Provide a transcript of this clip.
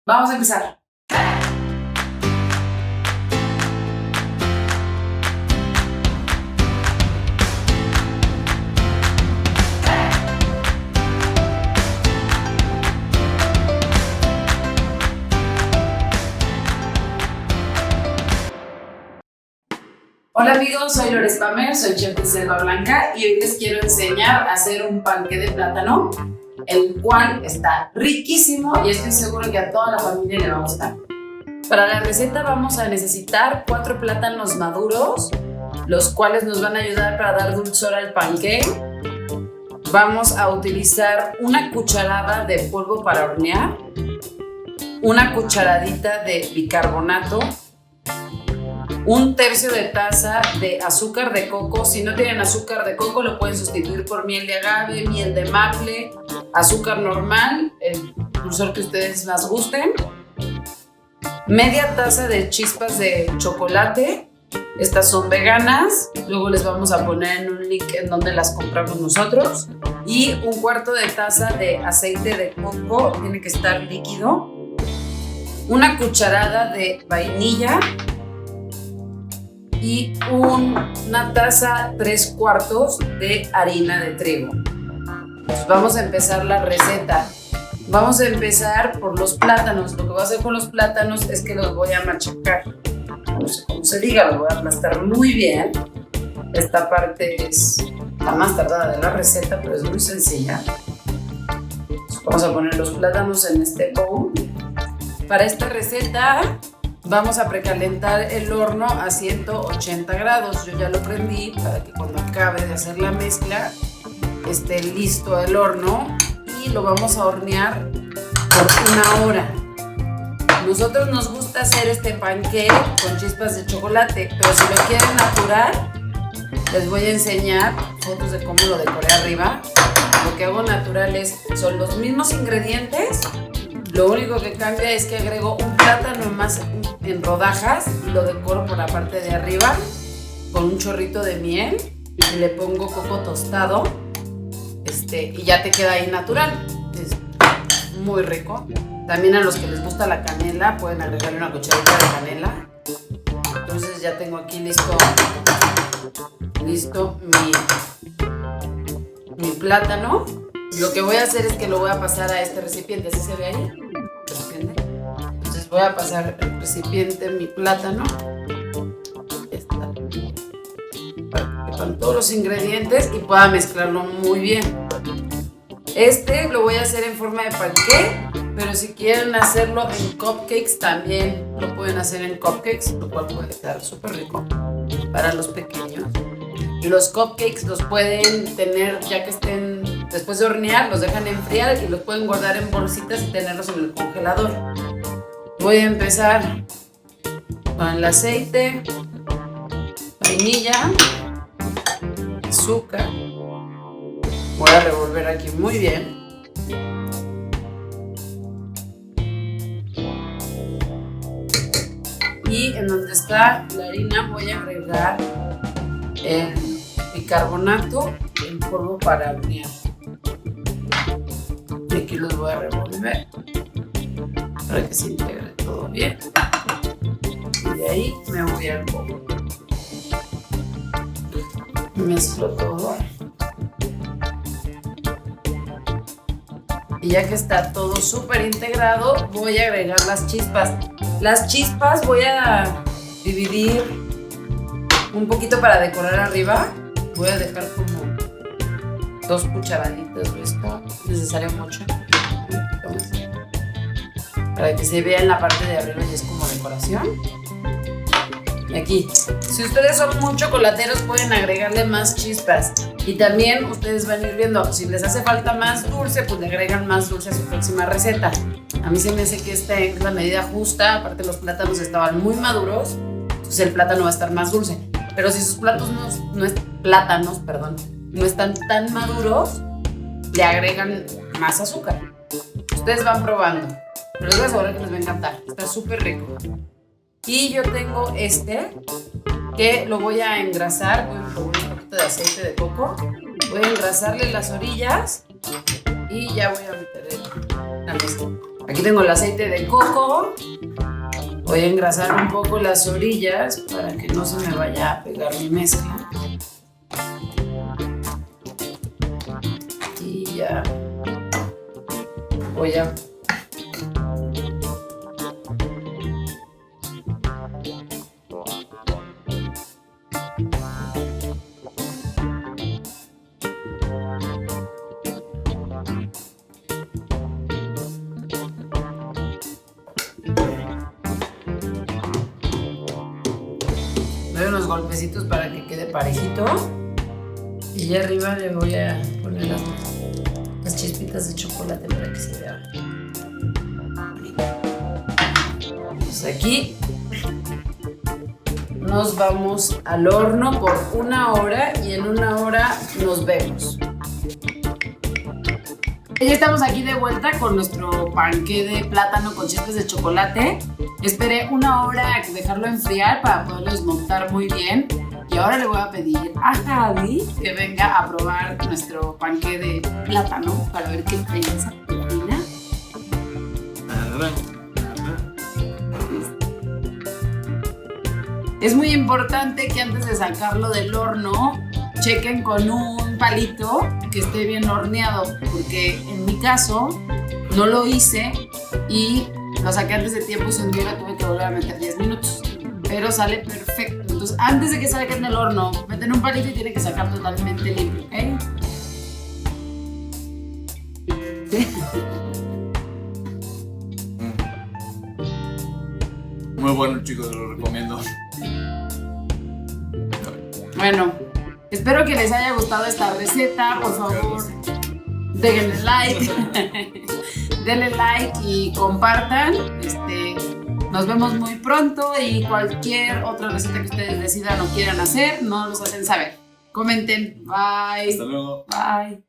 Vamos a empezar. Hola amigos, soy Lore Spamer, soy chef de Selva Blanca y hoy les quiero enseñar a hacer un panqué de plátano, el cual está riquísimo y estoy seguro que a toda la familia le va a gustar. Para la receta vamos a necesitar 4 plátanos maduros, los cuales nos van a ayudar para dar dulzor al panqué. Vamos a utilizar una cucharada de polvo para hornear, una cucharadita de bicarbonato, 1/3 de taza de azúcar de coco. Si no tienen azúcar de coco, lo pueden sustituir por miel de agave, miel de maple, azúcar normal, el dulzor que ustedes más gusten. Media taza de chispas de chocolate. Estas son veganas. Luego les vamos a poner en un link en donde las compramos nosotros. Y 1/4 de taza de aceite de coco. Tiene que estar líquido. Una cucharada de vainilla. Y una taza 3/4 de harina de trigo. Pues vamos a empezar la receta. Vamos a empezar por los plátanos. Lo que voy a hacer con los plátanos es que los voy a machacar. No sé cómo se diga, los voy a aplastar muy bien. Esta parte es la más tardada de la receta, pero es muy sencilla. Vamos a poner los plátanos en este bowl. Para esta receta vamos a precalentar el horno a 180 grados. Yo ya lo prendí para que cuando acabe de hacer la mezcla esté listo el horno y lo vamos a hornear por 1 hora. Nosotros nos gusta hacer este panqué con chispas de chocolate, pero si lo quieren natural, les voy a enseñar fotos de cómo lo decoré arriba. Lo que hago natural son los mismos ingredientes. Lo único que cambia es que agrego un plátano más en rodajas y lo decoro por la parte de arriba con un chorrito de miel y le pongo coco tostado y ya te queda ahí natural. Es muy rico. También a los que les gusta la canela pueden agregarle una cucharadita de canela. Entonces ya tengo aquí listo mi plátano. Lo que voy a hacer es que lo voy a pasar a este recipiente. ¿Sí se ve ahí? Entonces voy a pasar el recipiente, mi plátano. Para que quepan todos los ingredientes y pueda mezclarlo muy bien. Lo voy a hacer en forma de panqué, pero si quieren hacerlo en cupcakes también lo pueden hacer en cupcakes, lo cual puede estar súper rico para los pequeños. Y los cupcakes los pueden tener ya que estén después de hornear, los dejan enfriar y los pueden guardar en bolsitas y tenerlos en el congelador. Voy a empezar con el aceite, vainilla, azúcar. Voy a revolver aquí muy bien. Y en donde está la harina voy a agregar el bicarbonato en polvo para hornear. Y aquí los voy a revolver para que se integre todo bien. Y de ahí me voy al bowl. Mezclo todo. Y ya que está todo súper integrado, voy a agregar las chispas. Las chispas voy a dividir un poquito para decorar arriba. Voy a dejar como 2 cucharaditas de esto. No es necesario mucho. Para que se vea en la parte de arriba y es como decoración. Y aquí, si ustedes son muy chocolateros, pueden agregarle más chispas. Y también ustedes van a ir viendo, si les hace falta más dulce, pues le agregan más dulce a su próxima receta. A mí se me hace que esta es la medida justa. Aparte los plátanos estaban muy maduros, entonces el plátano va a estar más dulce. Pero si sus plátanos no están tan maduros, le agregan más azúcar. Ustedes van probando, pero les voy a asegurar que les va a encantar. Está súper rico. Y yo tengo que lo voy a engrasar. Voy a poner un poquito de aceite de coco. Voy a engrasarle las orillas y ya voy a meter la mezcla. Aquí tengo el aceite de coco. Voy a engrasar un poco las orillas para que no se me vaya a pegar mi mezcla. Y ya voy a... doy unos golpecitos para que quede parejito. Y ya arriba le voy a poner las chispitas de chocolate para que se vea. Pues aquí nos vamos al horno por 1 hora y en 1 hora nos vemos. Ya estamos aquí de vuelta con nuestro panqué de plátano con chispas de chocolate. Esperé 1 hora a dejarlo enfriar para poderlo desmontar muy bien. Y ahora le voy a pedir a Javi que venga a probar nuestro panqué de plátano para ver qué piensa. Es muy importante que antes de sacarlo del horno chequen con un palito que esté bien horneado, porque en mi caso no lo hice y lo saqué antes de tiempo y se hundió y la tuve que volver a meter 10 minutos, pero sale perfecto. Entonces antes de que salgan del horno meten un palito y tienen que sacar totalmente limpio, ¿ok? ¿Sí? Muy bueno, chicos, lo recomiendo. Bueno, espero que les haya gustado esta receta. Por favor, denle like. Denle like y compartan. Nos vemos muy pronto y cualquier otra receta que ustedes decidan o quieran hacer, nos los hacen saber. Comenten. Bye. Hasta luego. Bye.